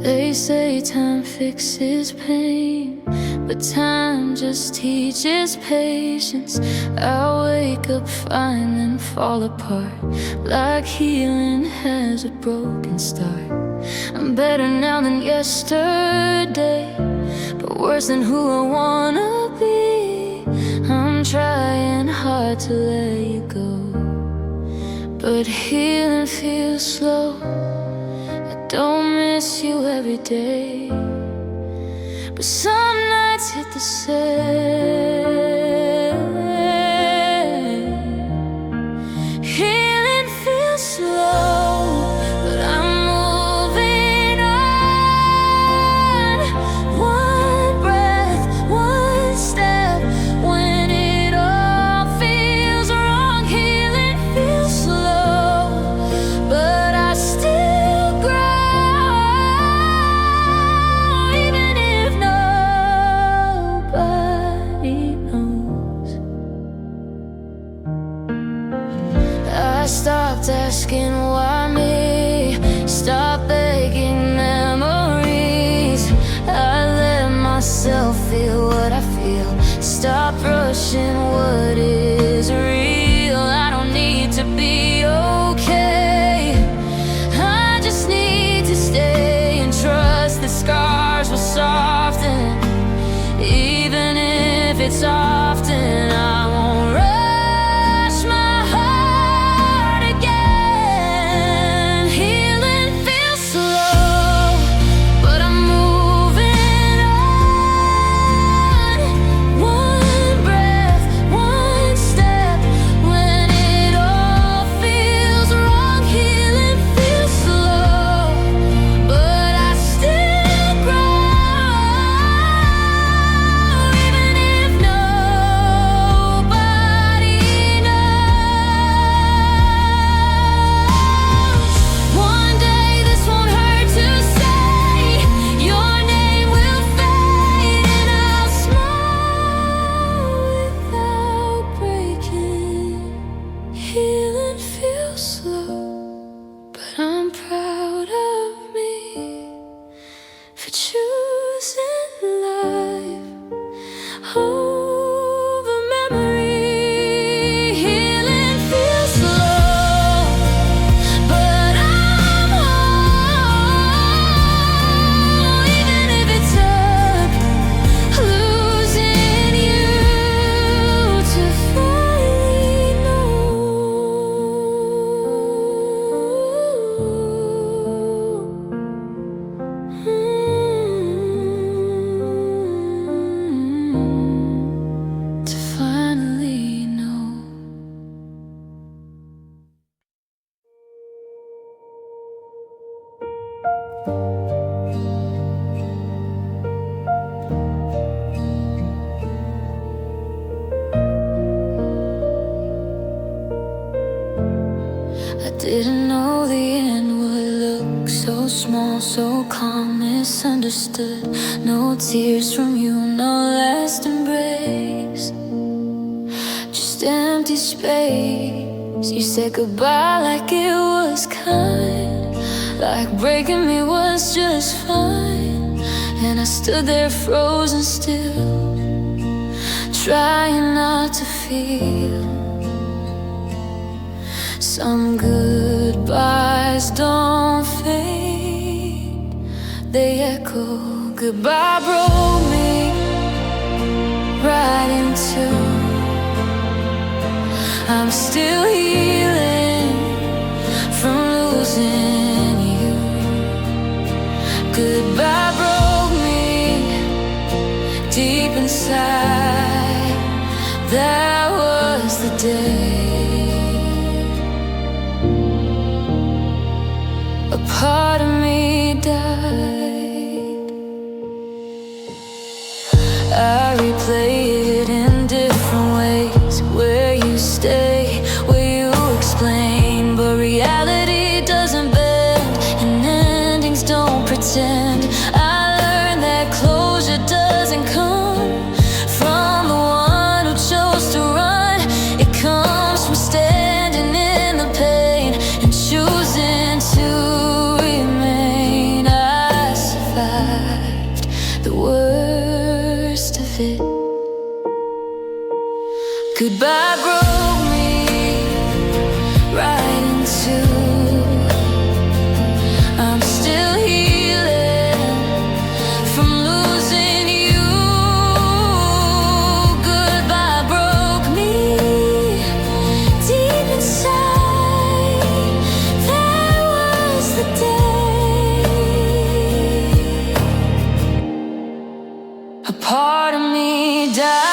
They say time fixes pain, but time just teaches patience. I wake up fine then fall apart, like healing has a broken start. I'm better now than yesterday, but worse than who I wanna be. I'm trying hard to let you go, but healing feels slow. Don't miss you every day, but some nights hit the same. Healing feels slow, but I'm moving on. One breath, one step, when it all feels wrong. Healing feels slow, but I still grow. Stopped asking why me, stopped begging memories. I let myself feel what I feel, stop rushing what is real. I don't need to be okay, I just need to stay and trust the scars will soften. Even if it's often, I won't rush my heart again. Healing feels slow, but I'm moving on. One breath, one step, when it all feels wrong. Healing feels slow, but I still grow. Even if nobody knows, one day this won't hurt to say. Your name will fade, and I'll smile without breaking. Healing feels slow, but I'm proud of me for choosing life over memory. Healing feels slow, but I'm whole. Even if it took losing you to finally know. To finally know. I didn't know the end would look so small, so calm, misunderstood. No tears from you, no last embrace, just empty space. You said goodbye like it was kind, like breaking me was just fine. And I stood there frozen still, trying not to feel. Some goodbyes don't fade, they echo. Goodbye broke me right in two. I'm still healing from losing you. Goodbye broke me deep inside. That was the day a part of me died. I replay it in different ways, where you stay, where you explain, but reality doesn't bend, and endings don't pretend. I learned that closure doesn't come from the one who chose to run. It comes from standing in the pain and choosing to remain. I Goodbye broke me right in two. I'm still healing from losing you. Goodbye broke me deep inside. That was the day a part of me died.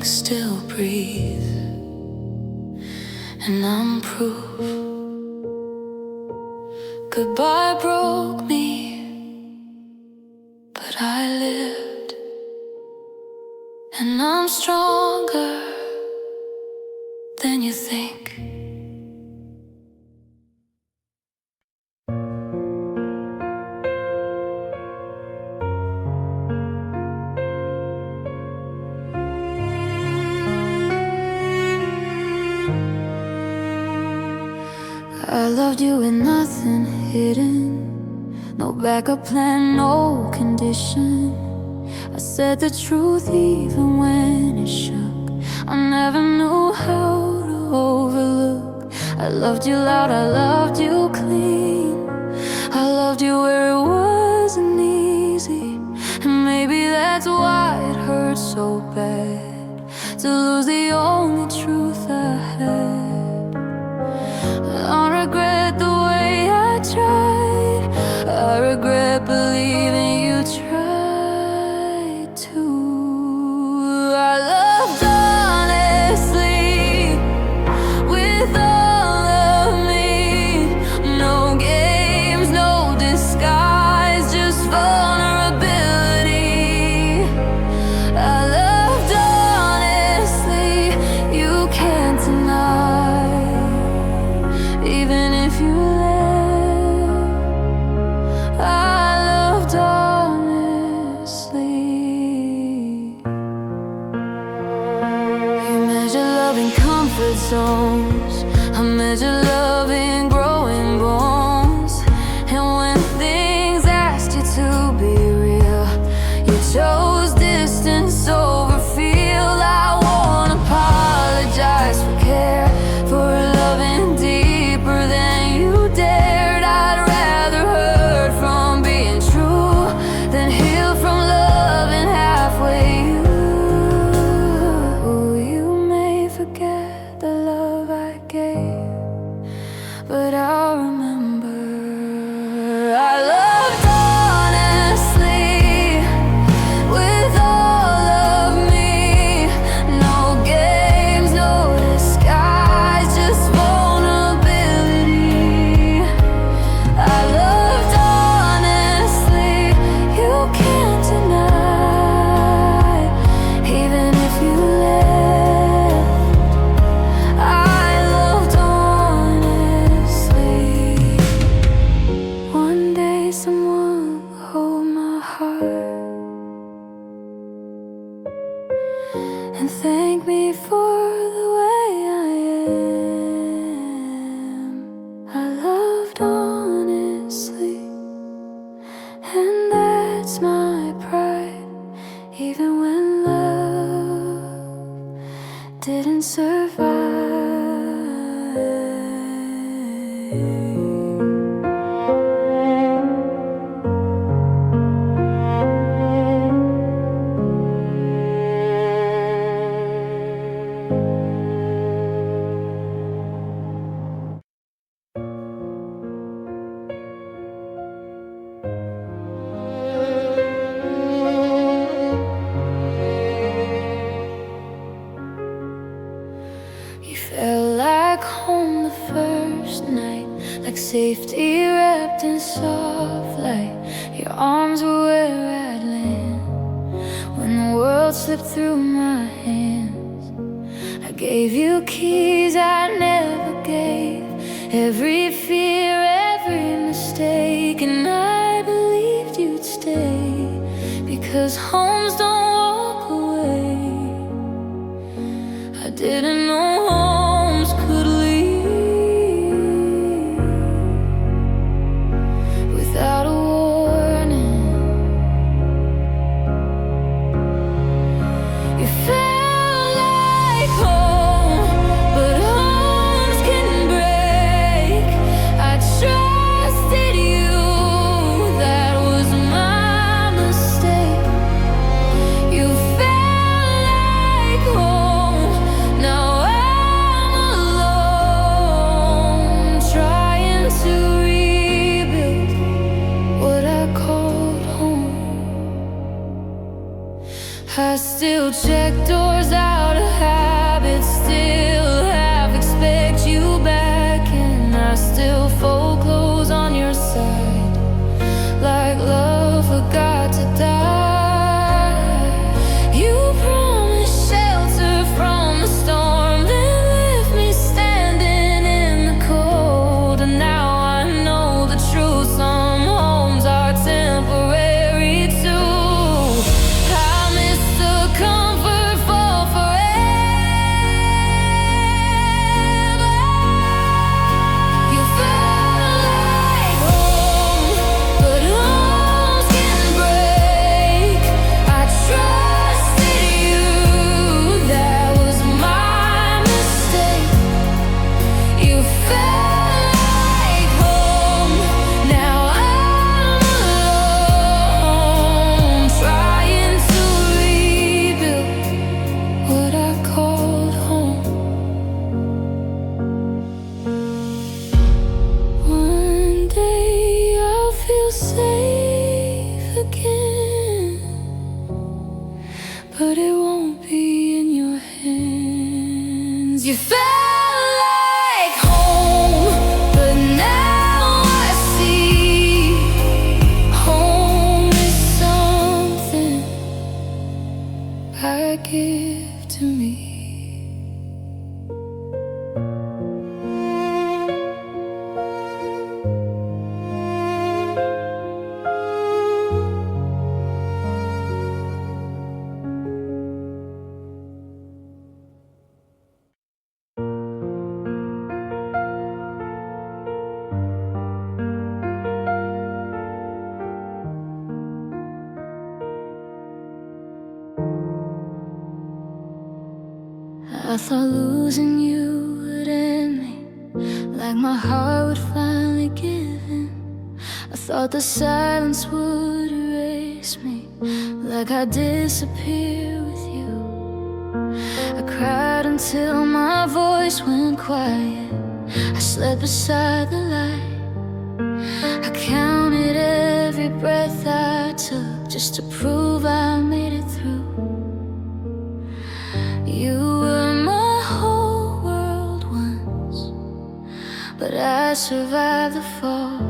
Still breathe, and I'm proof. Goodbye broke me, but I lived, and I'm stronger than you think. I loved you with nothing hidden, no backup plan, no condition. I said the truth even when it shook. I never knew how to overlook. I loved you loud, I loved you clean. I loved you where it wasn't easy, and maybe that's why it hurt so bad to lose the only truth I had. I regret the way I tried. I regret believing you tried to. I loved honestly with all of me. No games, no disguise, just vulnerability. I loved honestly, you can't deny. Even if you left, I loved honestly. You measure love in comfort zones, I measure love in growing bones. And when things asked you to be real, you chose distance over feel. I won't apologize for care, for loving deeper than you dared. I'd rather hurt from being true than heal from loving halfway you. You may forget the love I gave, but I'll remember. I loved honestly with all of me. No games, no disguise, just vulnerability. I loved honestly, you can't deny. Even if you left, I loved honestly. One day someone will hold my heart and thank me for the way I am. I loved honestly, and that's my pride. Even when love didn't survive. You felt like home the first night, like safety wrapped in soft light. Your arms were where I'd land when the world slipped through my hands. I gave you keys I never gave, every fear, every mistake, and I believed you'd stay, because homes don't walk away. still check doors out of habit, still half expect you back, and I still fold clothes on your side, like love forgot to die. You promised shelter from the storm, then left me standing in the cold, and now I know the truth. Some homes are temporary too. But it won't be in your hands. You felt like home, but now I see home is something I give to me. I thought losing you would end me, like my heart would finally give in. I thought the silence would erase me, like I'd disappear with you. I cried until my voice went quiet. I slept beside the light. I counted every breath I took just to prove I made it through. You were my whole world once, but I survived the fall.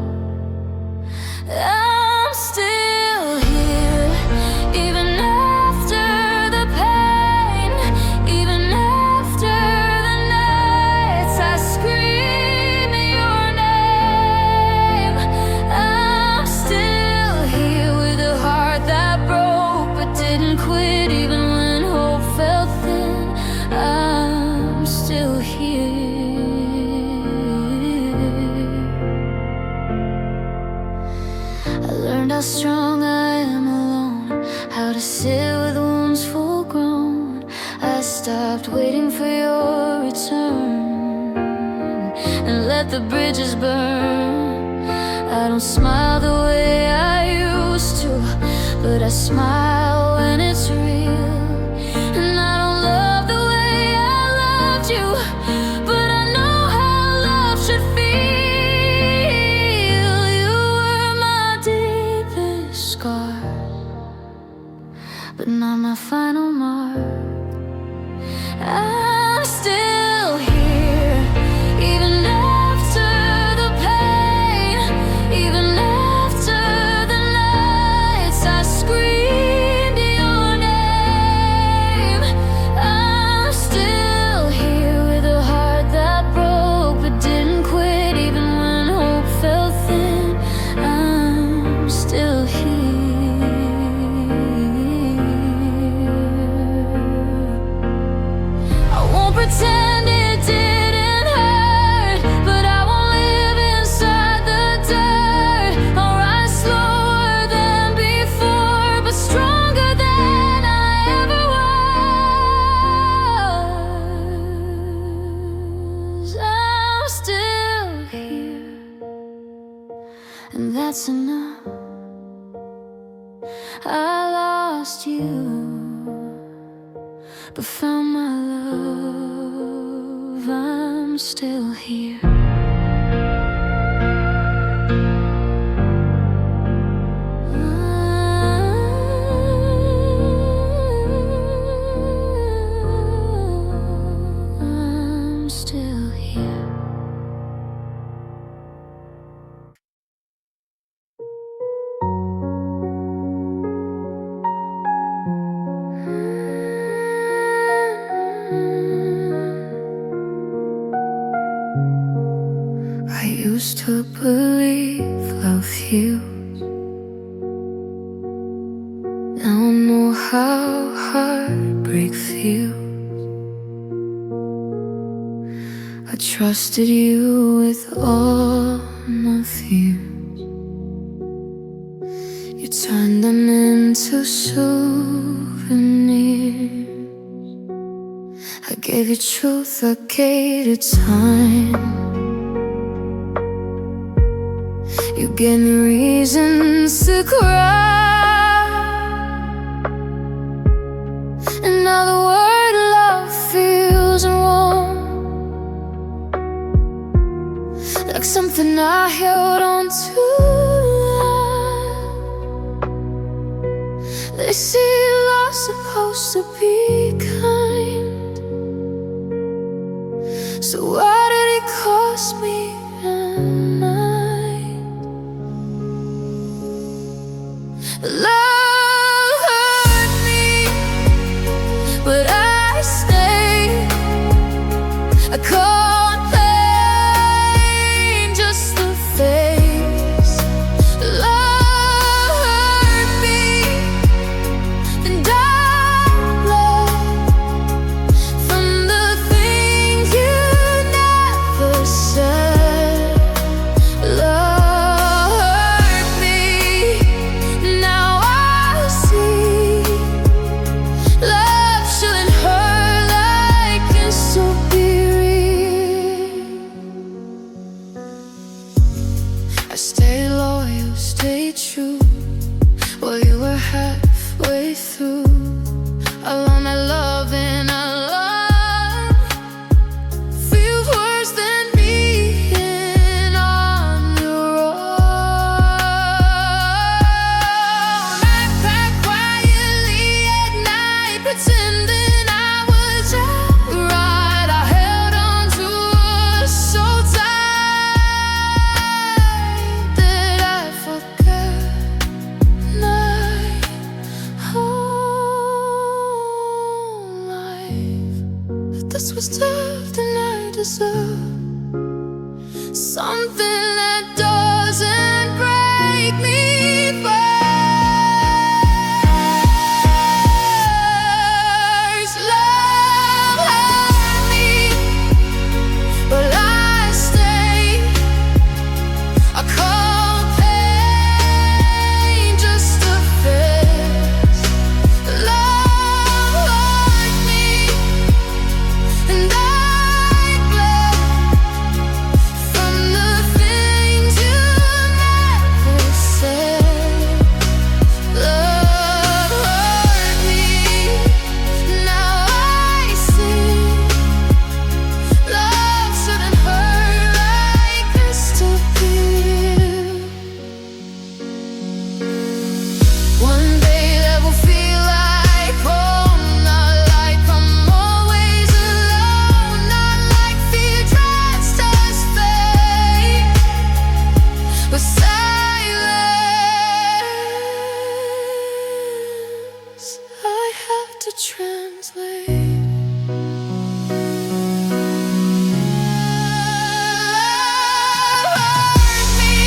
I'm still here, even after the pain, even after the nights I screamed your name. I'm still here with a heart that broke but didn't quit, even when hope felt thin. I'm still here. I learned how strong I am alone, how to sit with wounds full grown. I stopped waiting for your return and let the bridges burn. I don't smile the way I used to, but I smile when it's real. And I don't love the way I loved you, but I know how love should feel. You were my deepest scar, but not my final mark. I'm still here, even after the pain, even after the nights I screamed your name. I'm still here with a heart that broke but didn't quit, even when hope felt thin. I'm still here. I won't pretend it didn't hurt, but I won't live inside the dirt. I'll rise slower than before, but stronger than I ever was. I'm still here, and that's enough. I lost you, but found my love. I'm still here. heartbreak feels. I trusted you with all my fears. You turned them into souvenirs. I gave you truth, I gave you time. You gave me reasons to cry. And now the word love feels wrong, like something I held on to. They say love's supposed to be kind, so why did it cost me a night? Love hurt me, but I stayed. I can't paint just the face. Love hurt me, and I bled from the things you never said. Love hurt me, now I see. Love shouldn't hurt like this, so be real. I stayed loyal, stayed true, while you were halfway through. I learned that love and I love feels worse than being on your own. I cried quietly at night, pretending I was right. I held on to us so tight that I forgot my whole life. But this was tough than I deserved. Something that doesn't break me first. Love hurt me, but I stayed. I can't paint just a face. Love hurt me, and I bled from the things you never said. Love hurt me, now I see. Love shouldn't hurt like this, to be real. One day that will feel like home, not like I'm always alone, not like fear tries to fade with silence. I have to translate. Love hurt me,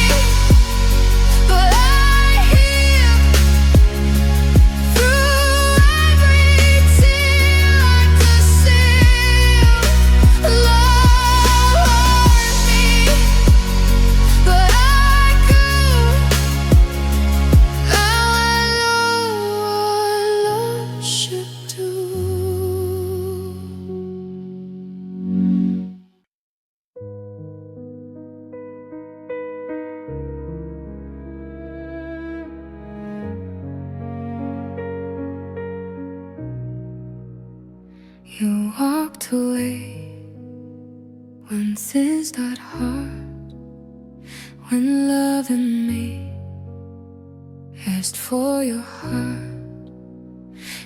but I heal through every tear like a seal. Love hurt me, but I grew. Now I know what love should do. You walked away when things got hard, when love and me asked for your heart.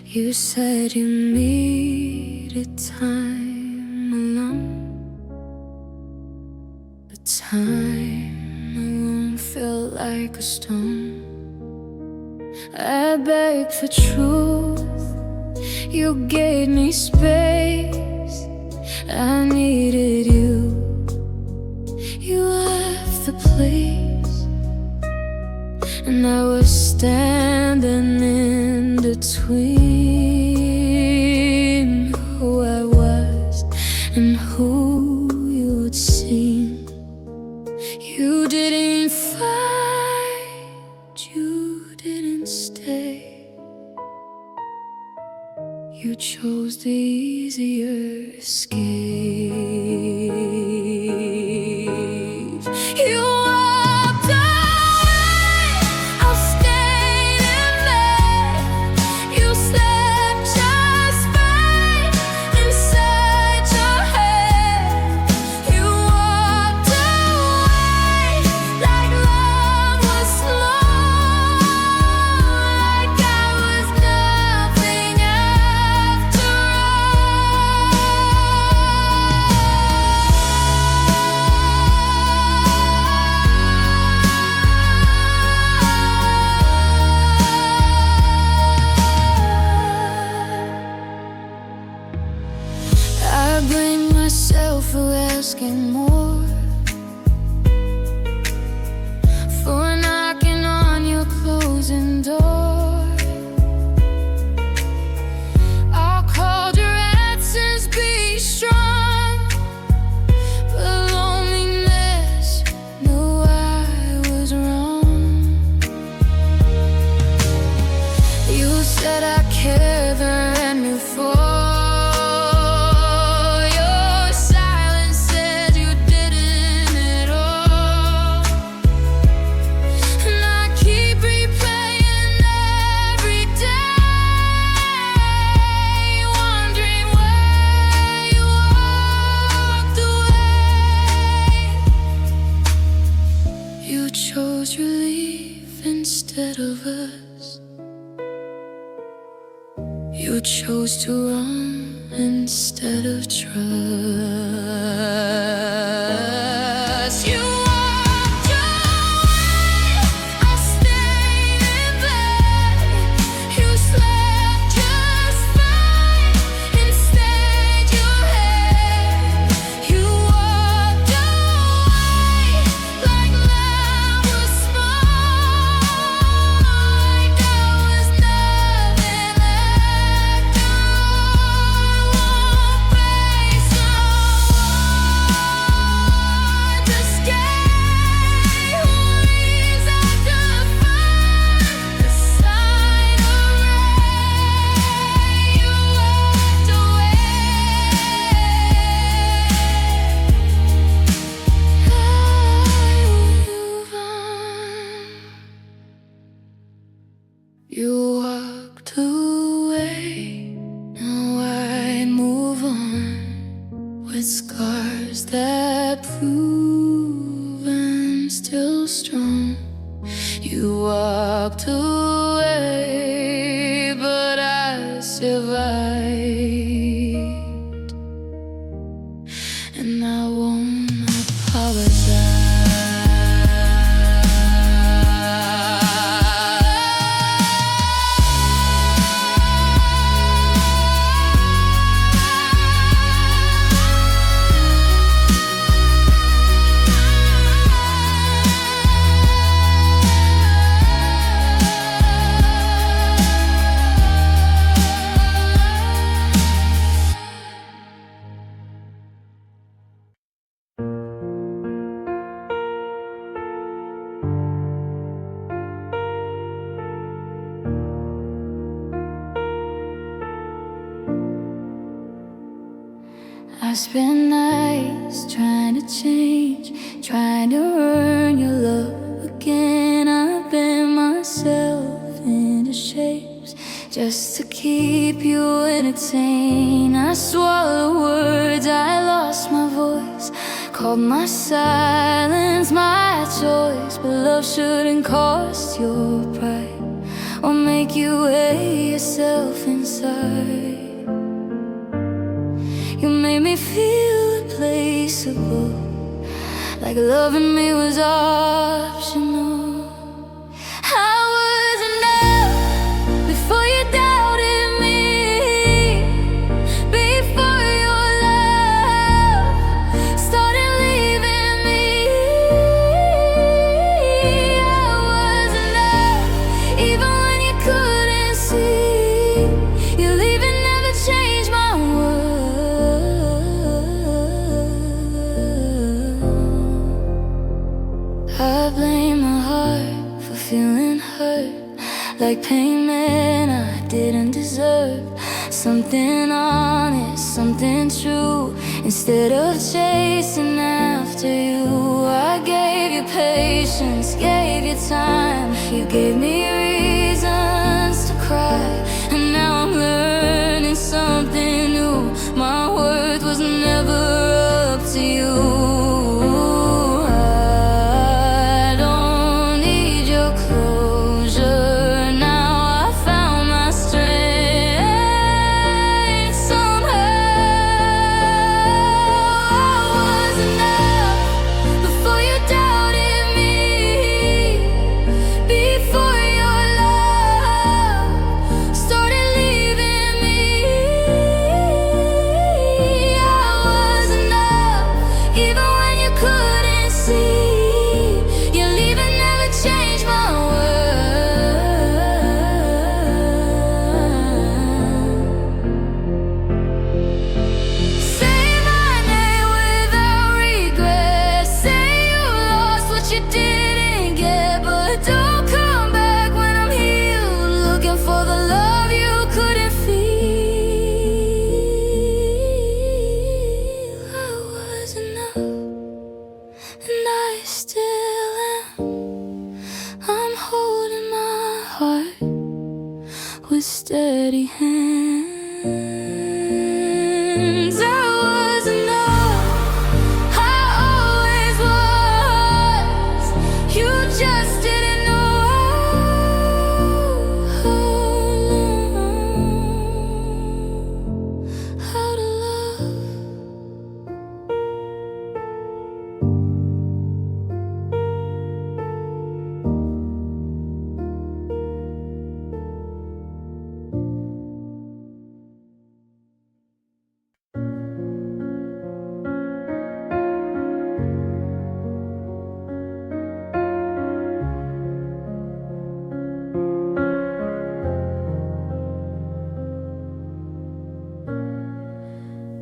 You said you needed time alone, but time alone felt like a stone. I begged for truth, you gave me space. I needed you. You left the place, and I was standing in between. stay. You chose the easier escape. You walked away, I stayed in bed. You slept just fine inside your head. You walked away like love was slow, like I was nothing after I blame myself for asking more, for knocking on your closing door. I called your answers, be strong, but loneliness knew I was wrong. You said I care, then you fall. You chose relief instead of us. You chose to run instead of trust. You walked away, I stayed in bed. You slept just fine inside your head. You walked away like love was small, like I was nothing after all. Won't break so hard to stay. Who leaves after fire? The sign of rain. You walked away. I will move on. You walked away. Now I move on with scars that prove I'm still strong. You walked away, but I survived, and I won't apologize. I spent nights trying to change, trying to earn your love again. I bend myself into shapes just to keep you entertained. I swallowed words, I lost my voice, called my silence my choice. But love shouldn't cost your pride or make you weigh yourself inside. You made me feel replaceable, like loving me was optional. I was enough before you doubted me, before your love started leaving me. I was enough even when you couldn't see. Your leaving never changed my world. I blame like payment I didn't deserve. Something honest, something true. Instead of chasing after you, I gave you patience, gave you time. You gave me reasons to cry, and now I'm learning something new. My worth was never up to you. With steady hands, I was enough. I always was. You just didn't know how to love.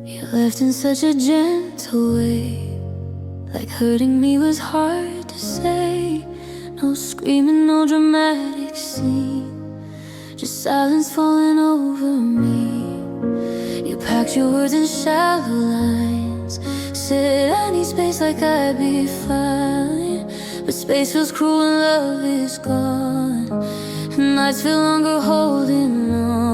You left in such a gentle way, like hurting me was hard to say. No screaming, no dramatic scene, just silence falling over me. You packed your words in shallow lines, said I need space like I'd be fine. But space feels cruel when love is gone, and nights feel longer holding on.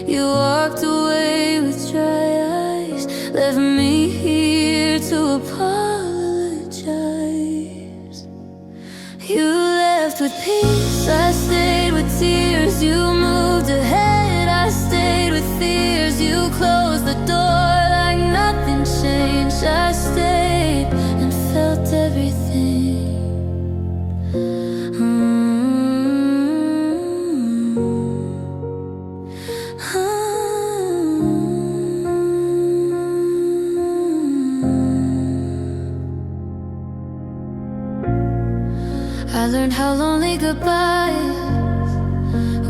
You walked away with dry eyes, left me here to apologize. You left with peace, I stayed with tears. You moved ahead, I stayed with fears. You closed the door like nothing changed. I stayed and felt everything. I learned how lonely goodbye is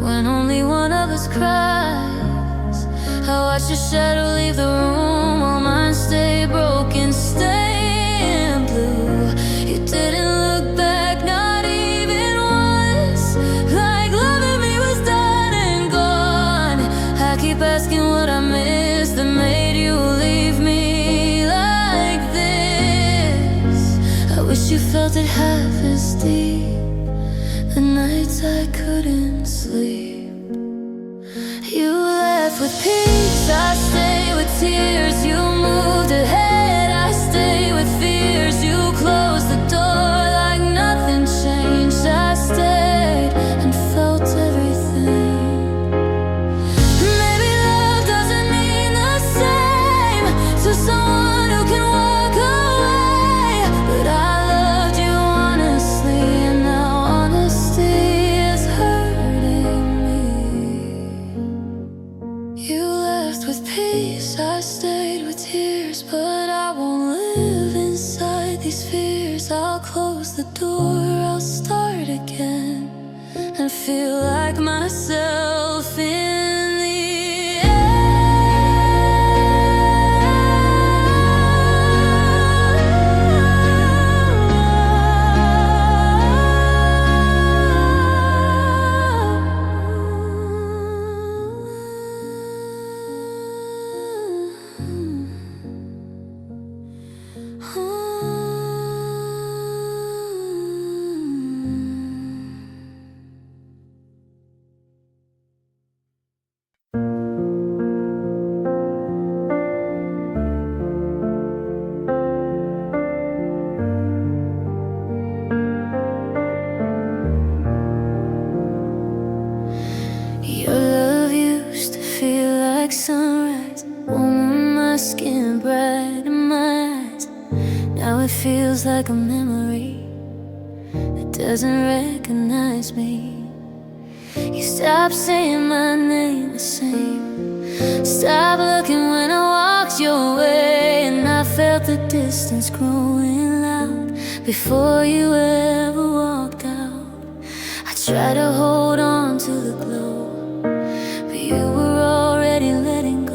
when only one of us cries. I watched your shadow leave the room while mine stayed broken, stained blue. You didn't look back, not even once, like loving me was done and gone. I keep asking what I missed that made you leave me like this. I wish you felt it half as deep, the nights I couldn't sleep. You left with peace, I stayed with tears. You moved ahead, I stayed with fears. You closed the door like nothing changed. I stayed and felt everything. Maybe love doesn't mean the same to someone who can walk away, but I loved you honestly, and now honesty is hurting me. You left with peace, I stayed with tears, but I won't live inside these fears. I'll close the door, I'll start again, and feel like myself in the air. feels like a memory that doesn't recognize me. You stop saying my name the same, stop looking when I walked your way, and I felt the distance growing loud before you ever walked out. I tried to hold on to the glow, but you were already letting go.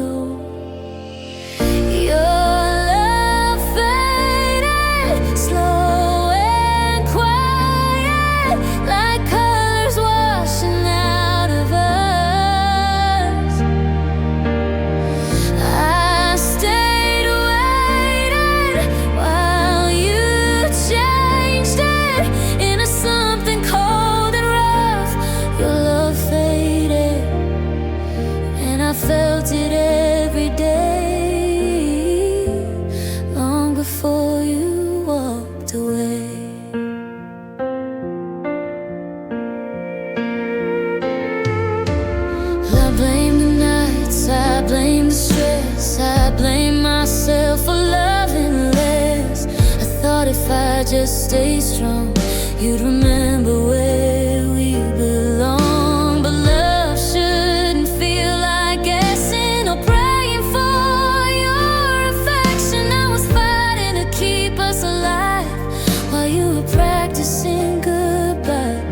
I felt it every day, long before you walked away. Well, I blame the nights, I blame the stress, I blame myself for loving less. I thought if I just stay strong, you'd remember where we belong. Practicing goodbye,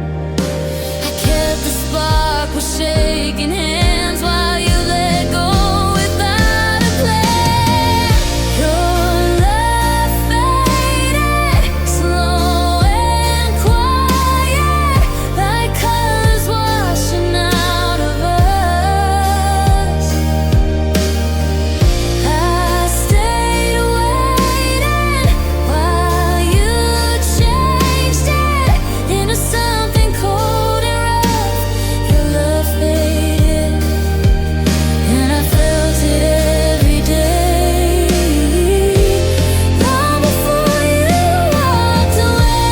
I kept the spark, was shaking hands while you let go without a plan. Your love faded, slow and quiet, like colors washing out of us. I stayed waiting while you changed into something cold and rough. Your love faded, and I felt it every day, long before you walked away.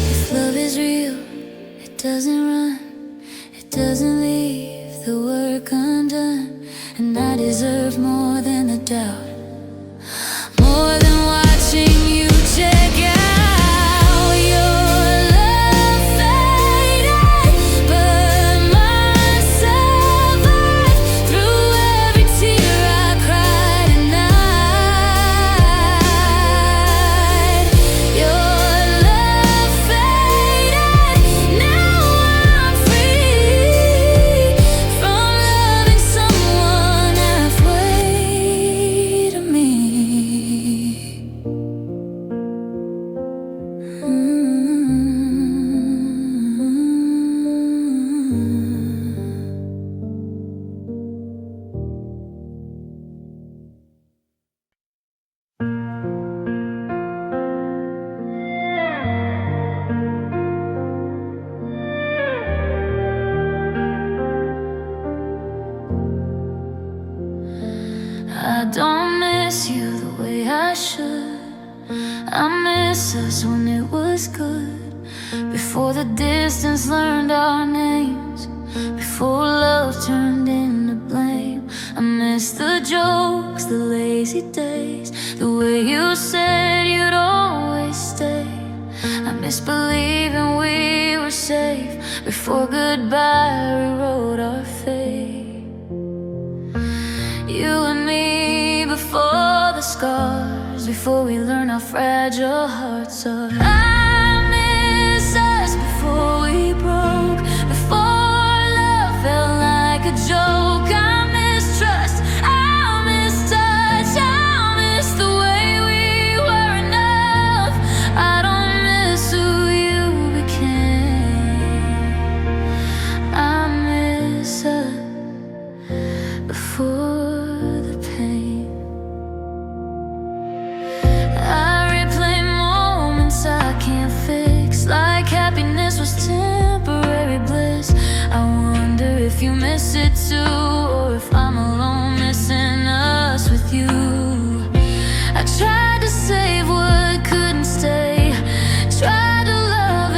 If love is real, it doesn't run, it doesn't leave the work undone. And I deserve more than the doubt, more than watching you check out. Your love faded, but mine survived through every tear I cried at night. Your love faded, now I'm free from loving someone halfway to me. I don't miss you the way I should. I miss us when it was good, before the distance learned our names, before love turned into blame. I miss the jokes, the lazy days, the way you said you'd always stay. I miss believing we were safe before goodbye rewrote our fate. You and me before the scars, before we learn how fragile hearts are. I miss us before we broke, before love felt like a joke. I miss trust, I miss touch, I miss the way we were enough. I don't miss who you became. I miss us before the pain. I replay moments I can't fix, like happiness was temporary bliss. I wonder if you miss it too, or if I'm alone missing us with you. I tried to save what couldn't stay, tried to love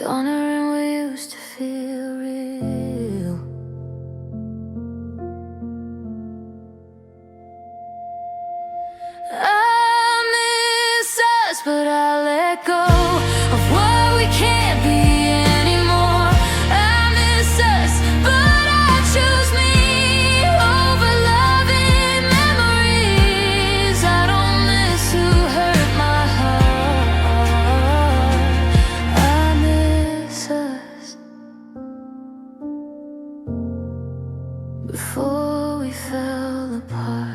Wondering we used to feel real. I miss us, but I let go of what we can't be anymore. I miss us, but I choose me over loving memories. I don't miss who hurt my heart. I miss us before we fell apart.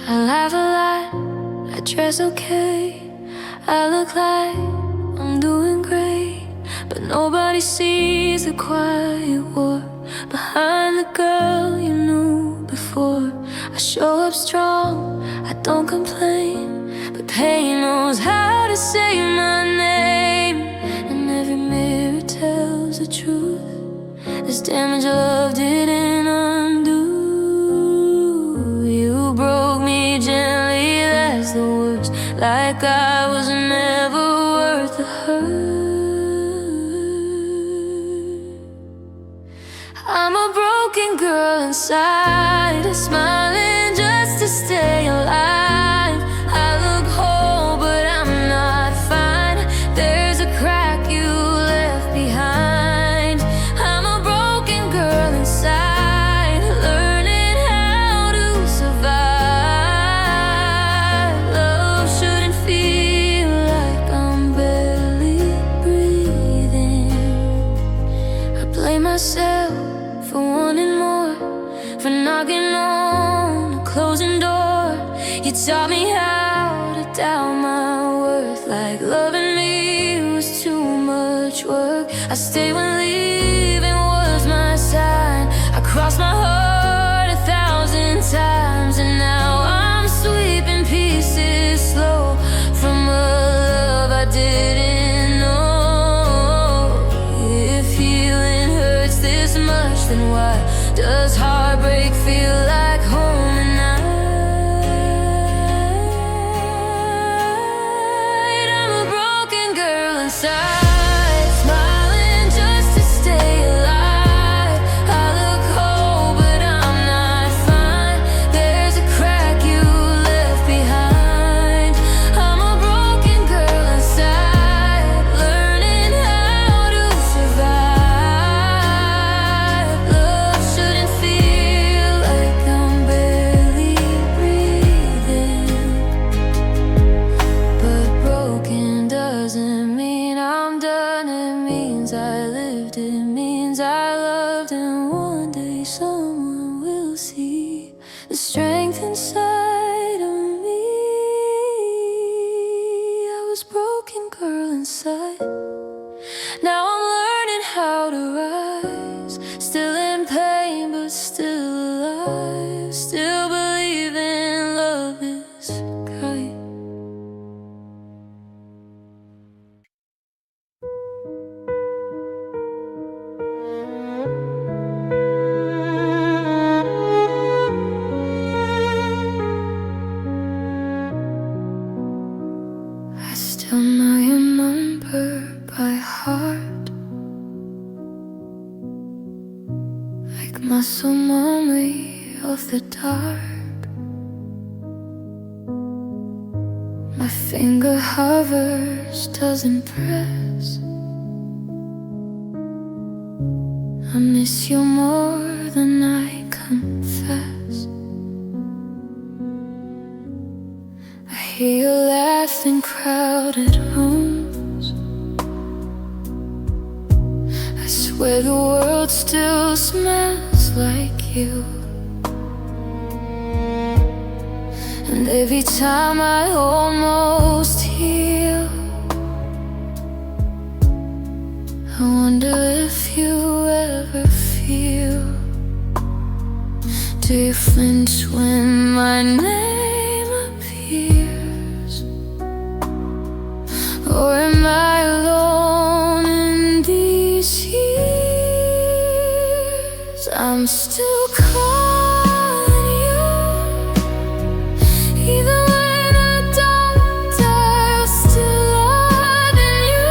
I laugh a lot, I dress okay, I look like I'm doing great, but nobody sees the quiet war behind the girl you knew before. I show up strong, I don't complain, but pain knows how to say my name. And every mirror tells the truth. This damage love didn't undo. You broke me gently, that's the worst, like I was never worth the hurt. I'm a broken girl inside, smiling just to stay alive. I look whole, but I'm not fine. There's a crack you left behind. I'm a broken girl inside, learning how to survive. Love shouldn't feel like I'm barely breathing. I blame myself for wanting more, for knocking on a closing door. You taught me how to doubt my worth, like loving me was too much work. I stayed when leaving was my sign. I crossed my heart 1,000 times, and now I'm sweeping pieces slow from a love I didn't know. If healing hurts this much, then why does heartbreak feel like home at night? I'm a broken girl inside, smiling just to stay alive. I look whole, but I'm not fine. There's a crack you left behind. I'm a broken girl inside, learning how to survive. Love shouldn't feel like I'm barely breathing, but broken doesn't mean I'm done. It means I lived, it means I loved, and one day someone will see the strength inside of me. I was broken girl inside, now I'm learning how to rise. Still in pain, but still alive. Still believing love is kind. I still know your number by heart, like muscle memory of the dark. My finger hovers, doesn't press. I miss you more than I confess. I hear you laugh in crowded rooms. I swear the world still smells like you. And every time I almost heal, I wonder if you ever feel. Do you flinch when my name appears? I'm still calling you, even when I don't die. I'm still loving you,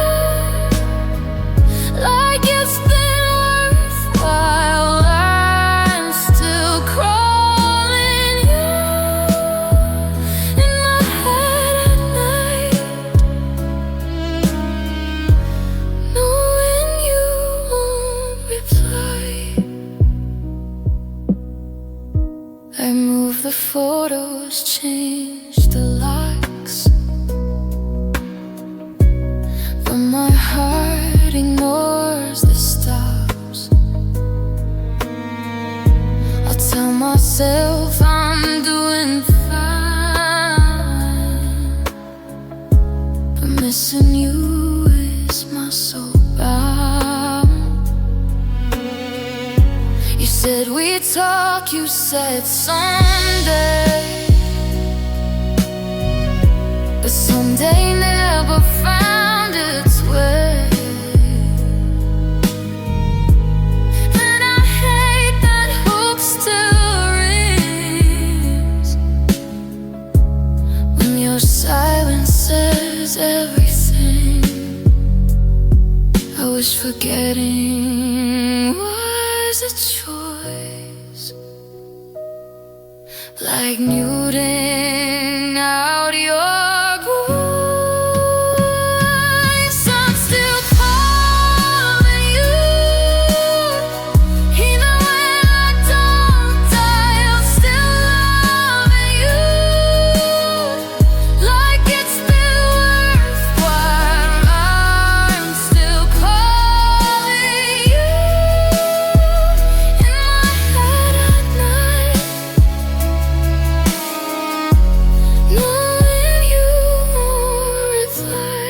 like it's been worthwhile. I'm still calling you in my head at night, knowing you won't reply. I move the photos, change the likes, but my heart ignores the stops. I'll tell myself I'm doing fine, but missing you is my soul bound. You said we'd talk, you said someday, but someday never found its way. And I hate that hope still rings when your silence says everything. I wish forgetting was a choice, like muting out your voice. I'm still calling you, even when I don't die. I'm still loving you, like it's been worthwhile. I'm still calling you in my head at night, knowing you won't reply.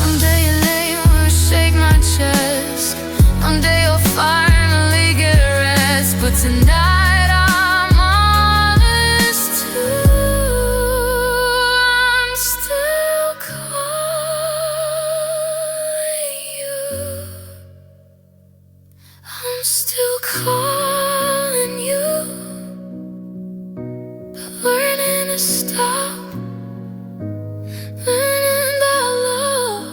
One day you're late, will shake my chest. One day you'll finally get rest, but tonight I'm honest too. I'm still calling you. I'm still calling you, learning to stop, learning that love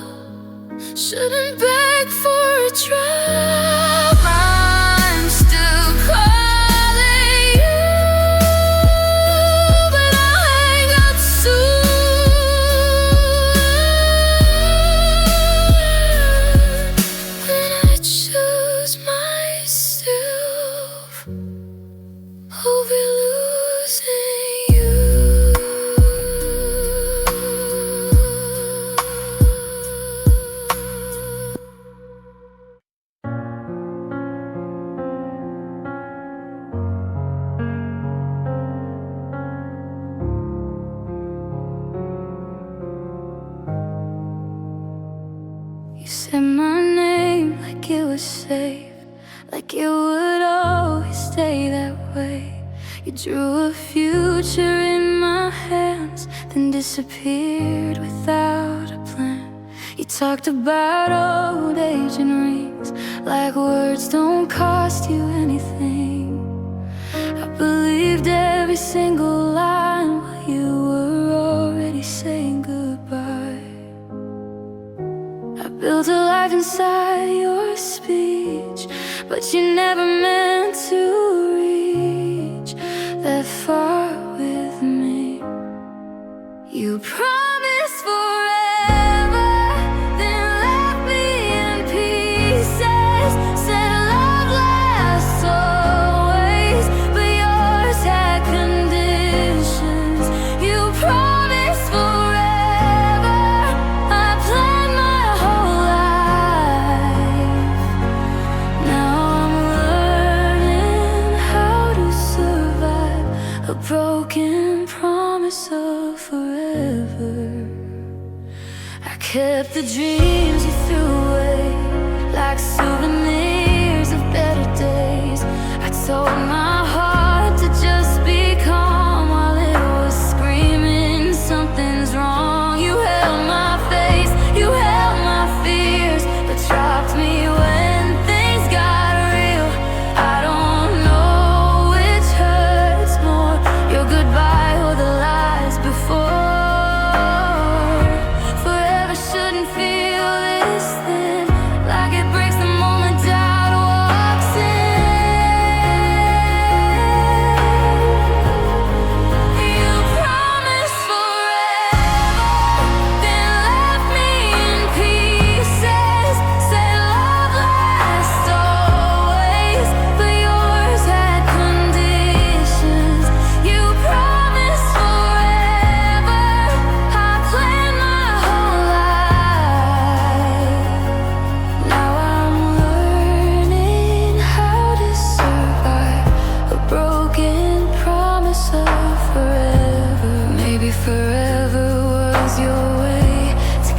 shouldn't beg for a drop. I'm still calling you, but I'll hang up soon when I choose myself over losing you. You said my name like it was safe, like it would always stay that way. You drew a future in my hands, then disappeared without a plan. You talked about old age and rings, like words don't cost you anything. I believed every single line while you were already saying goodbye. I built a life inside your speech, but you never meant to reach that far with me. You promised forever, then left me in pieces. Said love lasts always, but yours had conditions. You promised forever, I planned my whole life. Now I'm learning how to survive a broken promise of forever. I kept the dreams you threw away, like souvenirs of better days. I told my heart to just be calm while it was screaming something's wrong. You held my face, you held my fears, but dropped me when things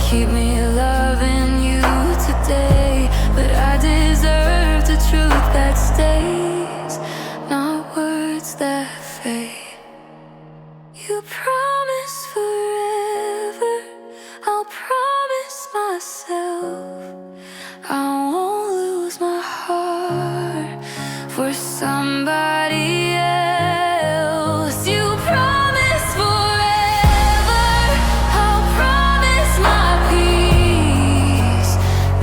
keep me loving you today. But I deserve the truth that stays, not words that fade. You promise forever, I'll promise myself I won't lose my heart for somebody else. You promise forever, I'll promise my peace.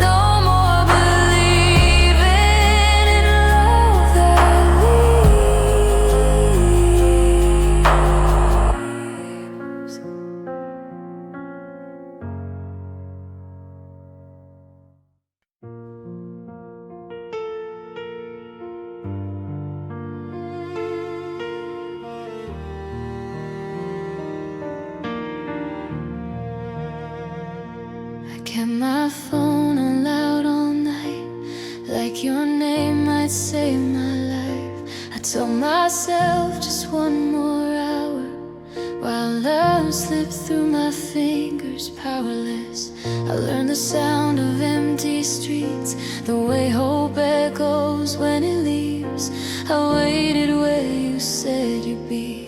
No more believing in love that leaves. I kept my phone on loud all night, like your name might save my life. I told myself just one more hour, while love slipped through my fingers, powerless. I learned the sound of empty streets, the way hope echoes when it leaves. I waited where you said you'd be,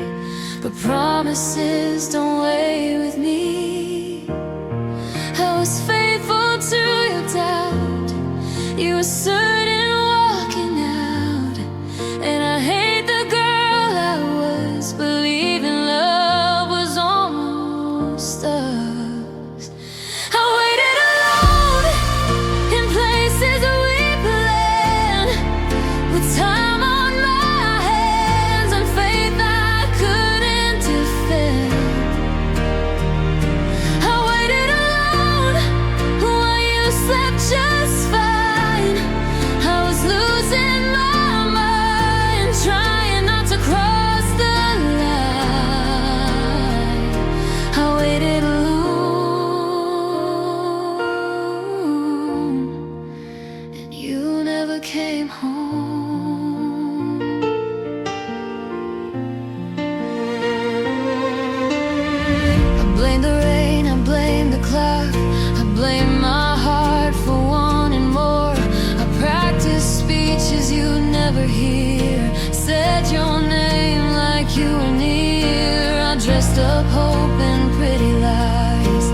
but promises don't wait with me. I was faithful to your doubt, you were certain walking out. And I hate the girl I was, believing love was almost us. I waited alone in places we planned, with time on my hands and faith I couldn't defend. I waited alone while you slept just fine. I was losing my mind, trying not to cross the line. I waited alone, and you never came home. I blame the rain, I blame the cloud, I blame my heart for wanting more. I practiced speeches you never hear, said your name like you were near. I dressed up hope in pretty lies,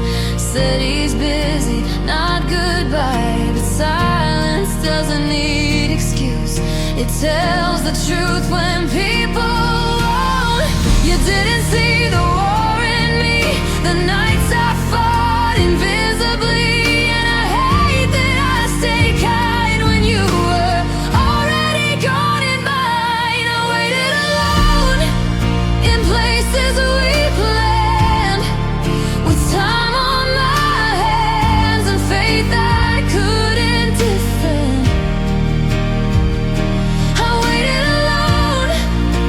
said he's busy, not goodbye. But silence doesn't need excuse, it tells the truth when people won't. You didn't see the war in me, the nights I fought invisibly. And I hate that I stayed kind when you were already gone in mine. I waited alone in places we planned, with time on my hands and faith I couldn't defend. I waited alone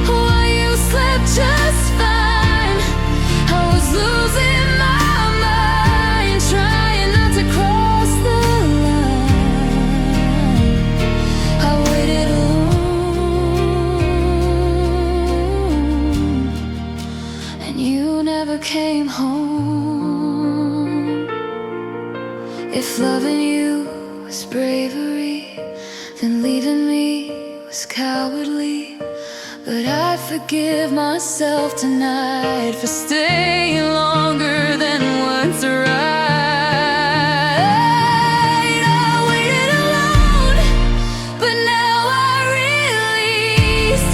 while you slept just fine. I was losing my mind, trying not to cross the line. I waited alone, and you never came home. If loving you was bravery, then leaving me was cowardly. But I forgive myself tonight for staying longer than what's right. I waited alone, but now I released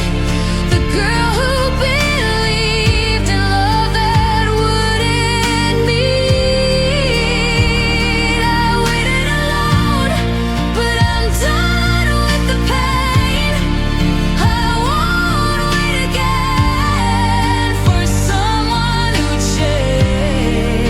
the girl who believed in love that wouldn't meet. I waited alone, but I'm done with the pain. I won't wait again for someone who changed.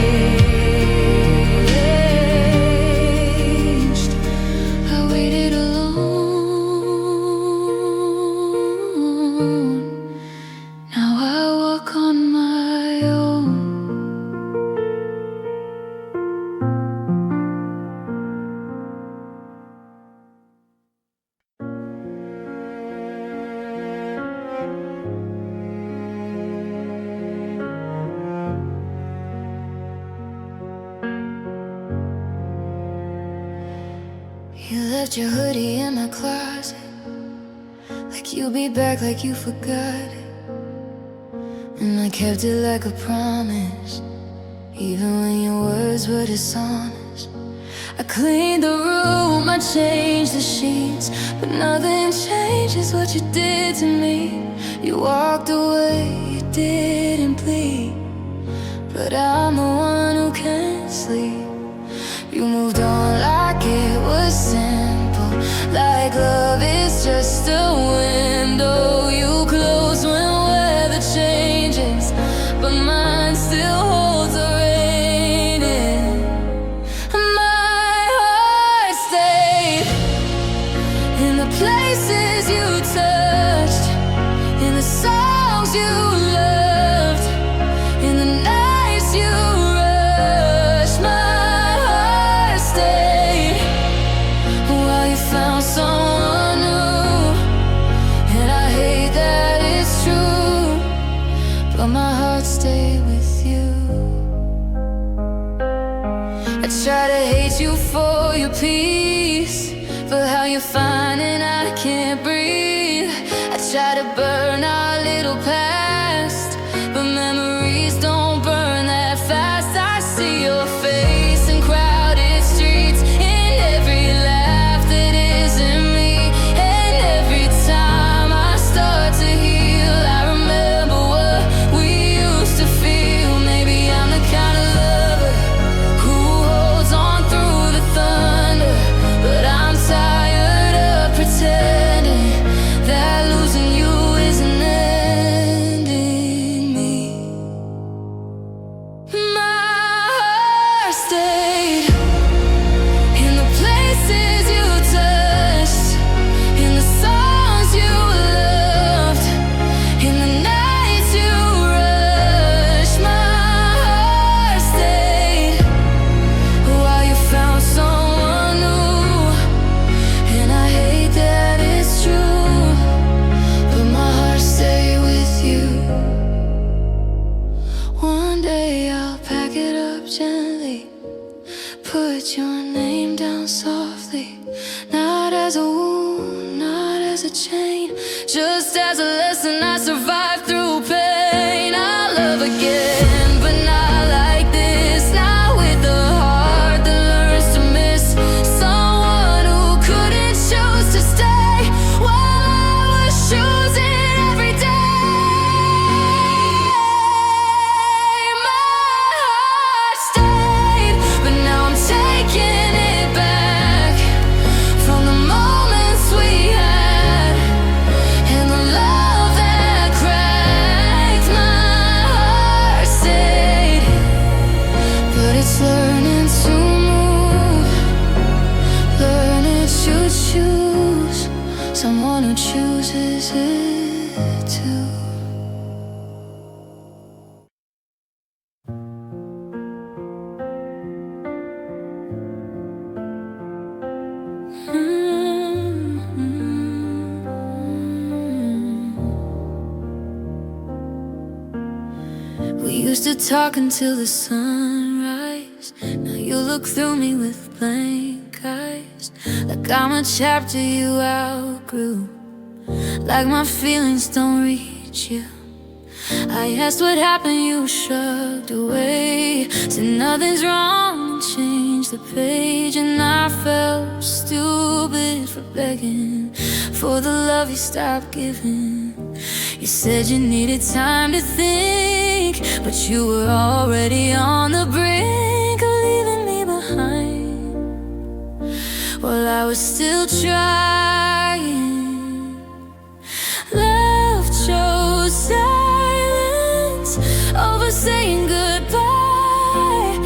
left your hoodie in my closet, like you'll be back, like you forgot it. And I kept it like a promise, even when your words were dishonest. I cleaned the room, I changed the sheets, but nothing changes what you did to me. You walked away, you didn't plead, but I'm the one who can't sleep. You moved on like it was simple, like love is just a window you close when weather changes, but mine still holds a rain in. My heart stayed in the places you touched, in the songs you loved, in the nights you rushed. My heart stayed while you found someone new, and I hate that it's true, but my heart stayed with you. I try to hate you for your peace, for how you're fine and I can't breathe. I try to burn our little past, but memories don't burn that fast. I see your face in crowded streets, in every laugh that isn't me, and every time I start to heal, I remember what we used to feel. Maybe I'm the kind of lover who holds on through the thunder, but I'm tired of pretending that losing you isn't ending me. My heart stayed in the places you touched, in the songs you loved, in the nights you rushed. My heart stayed while you found someone new, and I hate that it's true, but my heart stayed with you. One day I'll pack it up gently, put your name down softly, not as a wound, not as a chain, just as a lesson I survived through pain. I'll love again, but not like this, not with a heart that learns to miss someone who couldn't choose to stay while I was choosing every day. My heart stayed, but now I'm taking it back, from the moments we had and the love that cracked. My heart stayed, but it's learning to move, learning to choose someone who chooses it too. We used to talk until the sunrise. Now you look through me with blank eyes, like I'm a chapter you outgrew, like my feelings don't reach you. I asked what happened, you shrugged away, said nothing's wrong, and changed the page. And I felt stupid for begging for the love you stopped giving. You said you needed time to think, but you were already on the brink of leaving me behind, while I was still trying. Love chose silence over saying goodbye.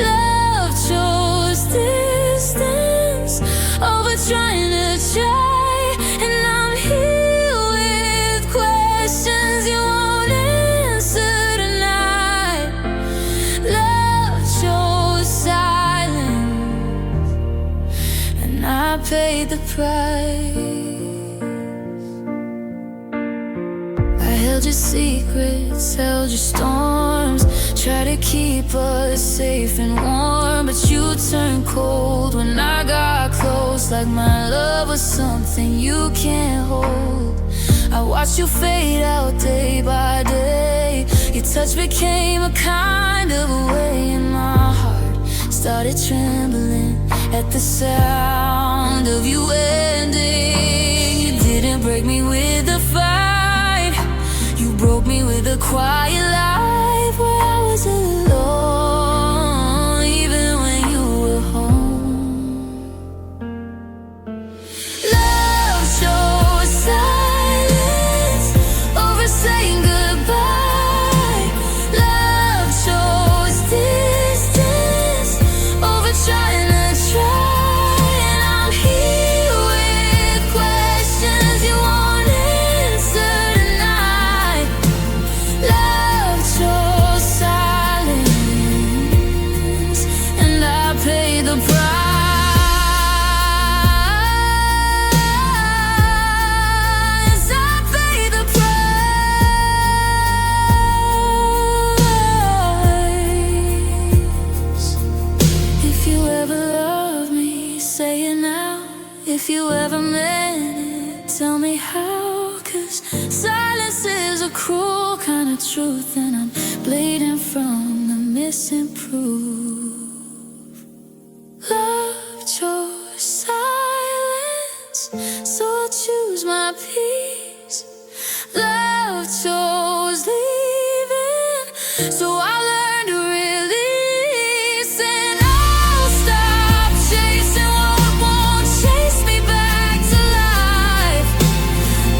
Love chose distance over trying to try. And I'm here with questions you won't answer tonight. Love chose silence, and I paid the price. I held your secrets, held your storms, tried to keep us safe and warm, but you turned cold when I got close, almost like my love was something you can't hold. I watched you fade out day by day. Your touch became a kind of a way, and my heart started trembling at the sound of you ending. You didn't break me with a fight, you broke me with a quiet life where I was alone, even when you were home. Love chose silence over saying goodbye. Love chose distance over trying to try. And I'm here with questions you won't answer tonight. Love chose silence, and I paid the price. I paid the price. If you ever love me, say it now. If you ever meant it, tell me how. 'Cause silence is a cruel kind of truth, and I'm bleeding from the missing proof. Love chose silence, so I'll choose my peace. Love chose leaving, so I learned to release. And I'll stop chasing what won't chase me back to life.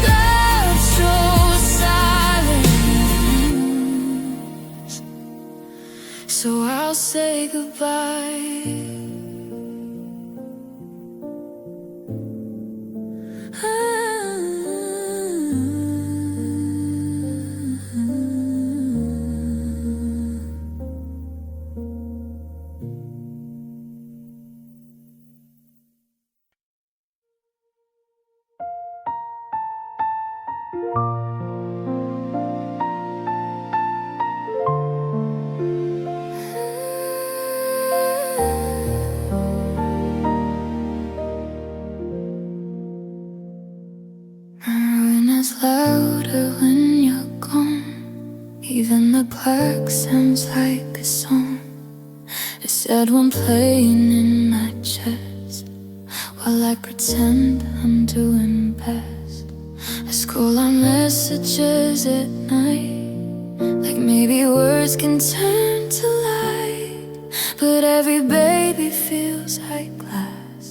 Love chose silence, so I'll say goodbye. It's louder when you're gone. Even the clock sounds like a song. A sad one playing in my chest, while I pretend I'm doing best. I scroll on messages at night, like maybe words can turn to light. But every baby feels like glass,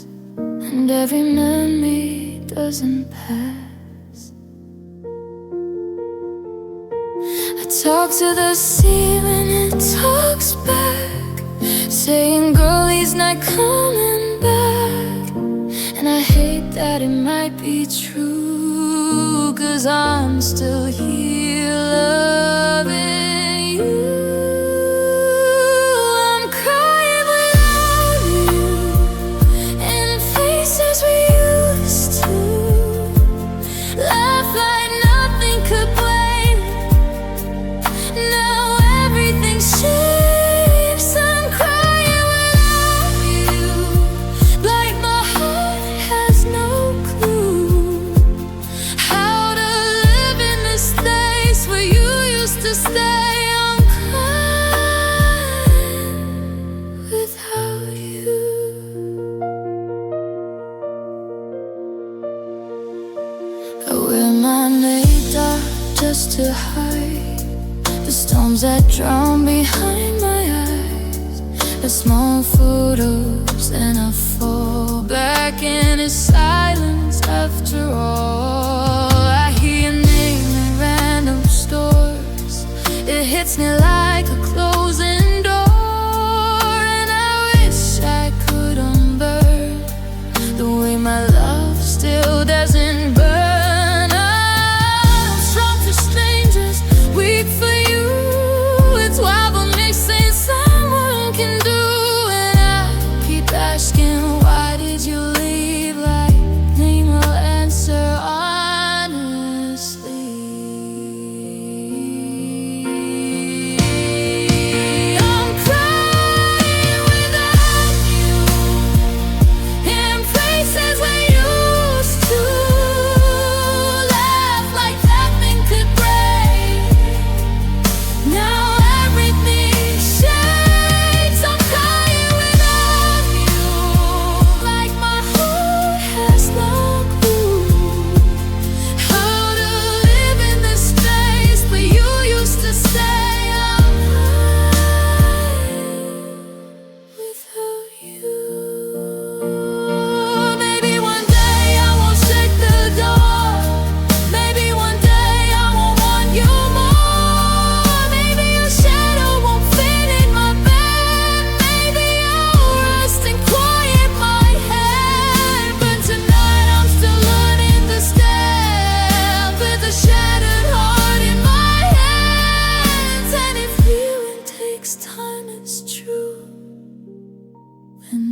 and every memory doesn't pass. Talk to the ceiling, it talks back, saying, girl, he's not coming back. And I hate that it might be true, 'cause I'm still here loving you. I'm crying without you, in places we used to laugh like nothing could break. Now everything's changed. I'm crying without you, like my heart has no clue how to live in this place where you used to stay. I'm crying without you. I wear my makeup just to hide the storms that drown behind my eyes. The small photos, and I fall back into silence after all. I hear your name in random stores. It hits me like a closing door, and I wish I could unburn the way my love still doesn't burn. I'm strong for strangers, weak for you. It's wild what mixing someone can do. And I keep asking, why did you leave? Like, name will answer honestly.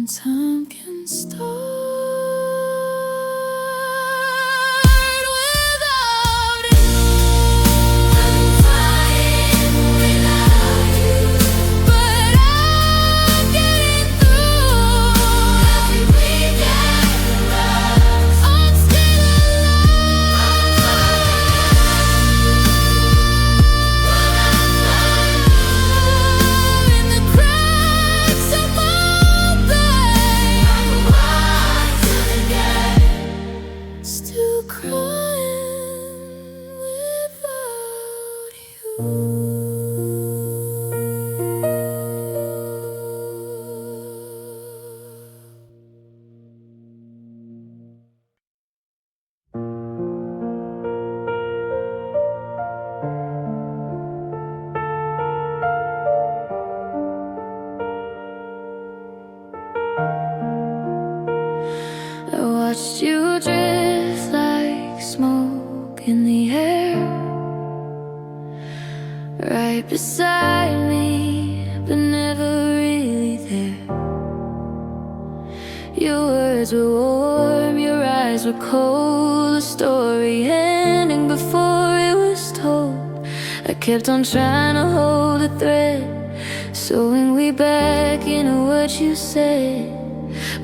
time can start without you. I'm flying without you, but I'm getting through. Every weekend rush, I'm still alive. In the cracks of my brain, I'm alive again, still crying without you. I watched you drift like smoke in the air, right beside me, but never really there. Your words were warm, your eyes were cold, the story ending before it was told. I kept on trying to hold a thread, sewing we back into what you said.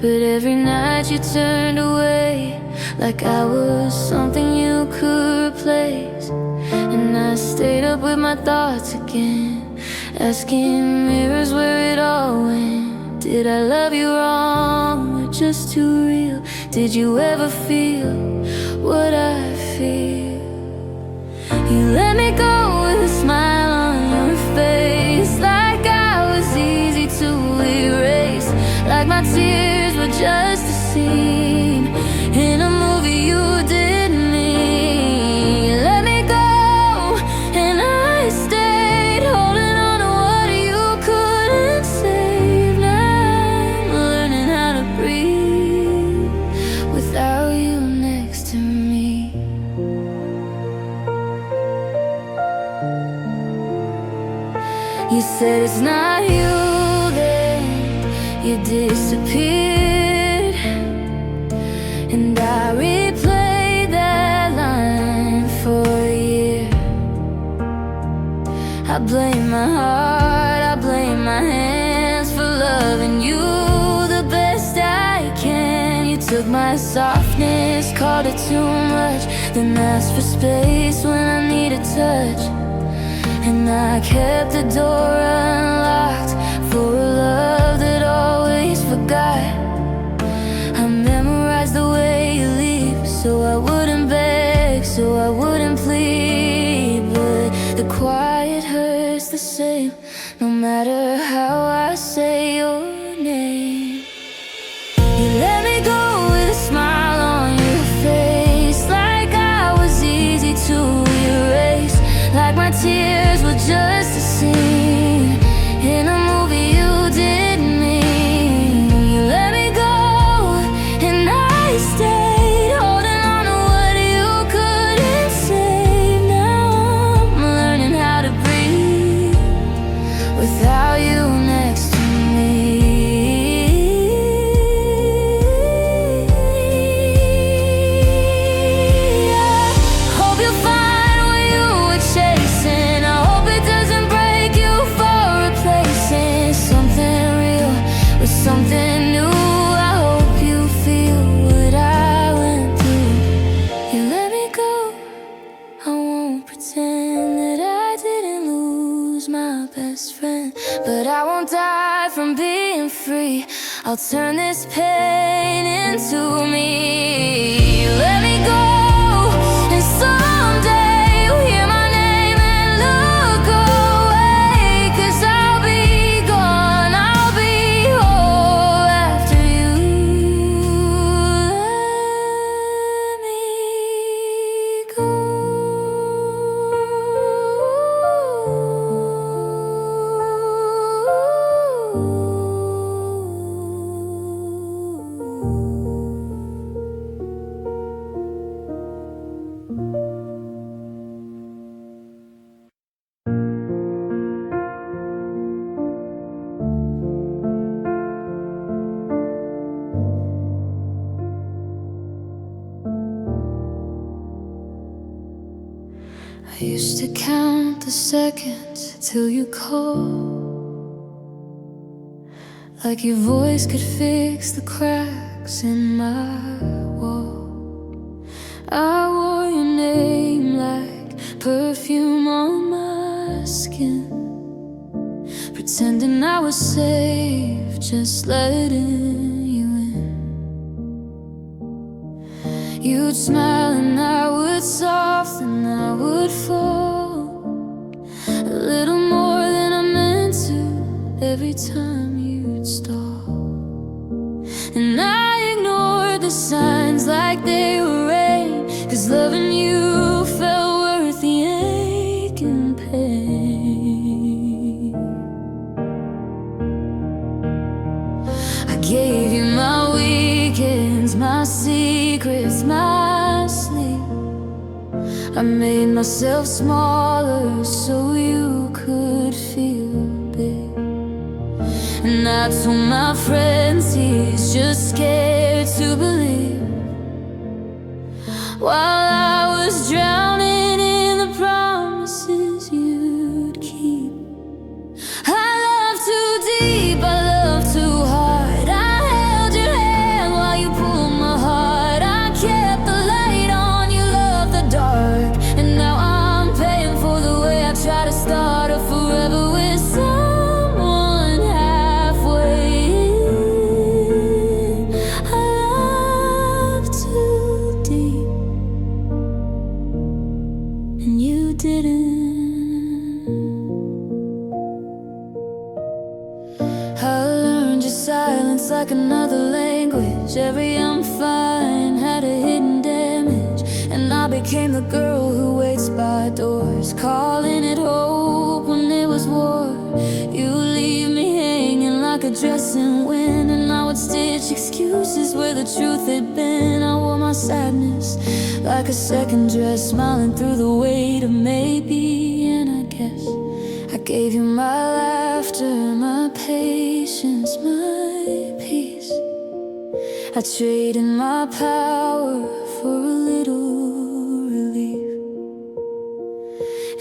But every night you turned away, like I was something you could replace. And I stayed up with my thoughts again, asking mirrors where it all went. Did I love you wrong or just too real? Did you ever feel what I feel? You let me go with a smile on your face, like I was easy to erase, like my tears were just a scene in a movie you didn't mean. You let me go and I stayed, holding on to what you couldn't save. Now I'm learning how to breathe without you next to me. You said it's not you, then you disappeared, and I replayed that line for a year. I blame my heart, I blame my hands for loving you the best I can. You took my softness, called it too much, then asked for space when I needed touch. And I kept the door unlocked for a love that always forgot. I memorized the way you leave, so I wouldn't beg, so I wouldn't plead. But the quiet hurts the same, no matter how I say your name. You let me go with a smile on your face, like I was easy to erase, like my tears were just a scene in a movie you didn't mean. You let me go and I stayed, holding on to what you couldn't save. Now I'm learning how to breathe without you next to me. I hope you find what you were chasing. I hope it doesn't break you for replacing something real with something new. I hope you feel what I went through. You let me go, I won't pretend that I didn't lose my best friend, but I won't die from being free. I'll turn this pain into me. You let me go, and someday you'll hear my name and look away, 'cause I'll be gone, I'll be whole after you. Let me go. used to count the seconds till you called, like your voice could fix the cracks in my wall. I wore your name like perfume on my skin, pretending I was safe, just letting you in. You'd smile and I would soften, I would fall a little more than I meant to every time you'd stall. And I ignored the signs like they were rain, 'cause loving you felt worth the ache and pain. I gave you my weekends, my secrets, my sleep. I made myself smaller so you could feel big. And I told my friends he's just scared to believe, while I was drowning in the promises you'd keep. I love too deep, I love too hard. I held your hand while you pulled my heart. I kept the light on, you loved the dark. And now I'm paying for the way I try to start a forever with someone halfway in. I love too deep, and you didn't. I learned your silence like another language. Every I'm fine had a hidden damage. And I became the girl who waits by doors, calling it hope when it was war. You leave me hanging like a dress in wind, and I would stitch excuses where the truth had been. I wore my sadness like a second dress, smiling through the weight of maybe. And I guess I gave you my laughter, my patience, my peace. I traded my power for a little relief.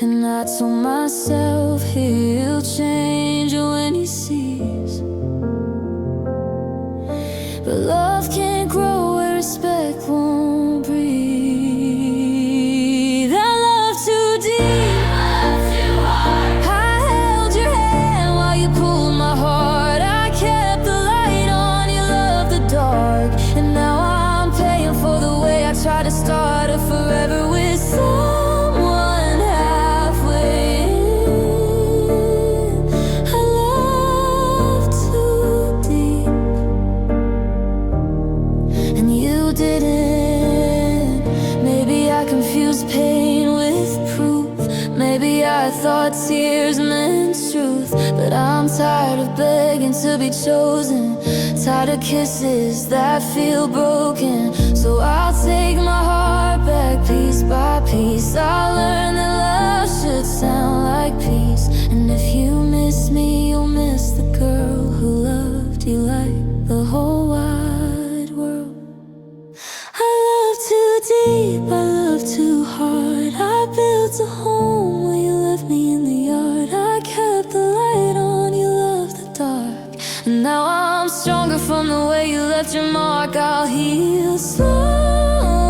And I told myself he'll change when he sees. But love can't grow where respect won't breathe. I love too deep, I love too hard. I held your hand while you pulled my heart. I kept the light on, you loved the dark. And now I'm paying for the way I try to start a forever with someone halfway in. I love too deep, and you didn't. Maybe I confused pain with proof. Maybe I thought tears meant truth. But I'm tired of begging to be chosen, tired of kisses that feel broken. So I'll take my heart back piece by piece. I'll learn that love should sound like peace. And if you miss me, you'll miss the girl who loved you like the whole wide world. I love too deep, I love too hard. I built a home where you left me in the yard. I kept the light on, you loved the dark. And now I'm stronger from the way you left your mark. I'll heal slow.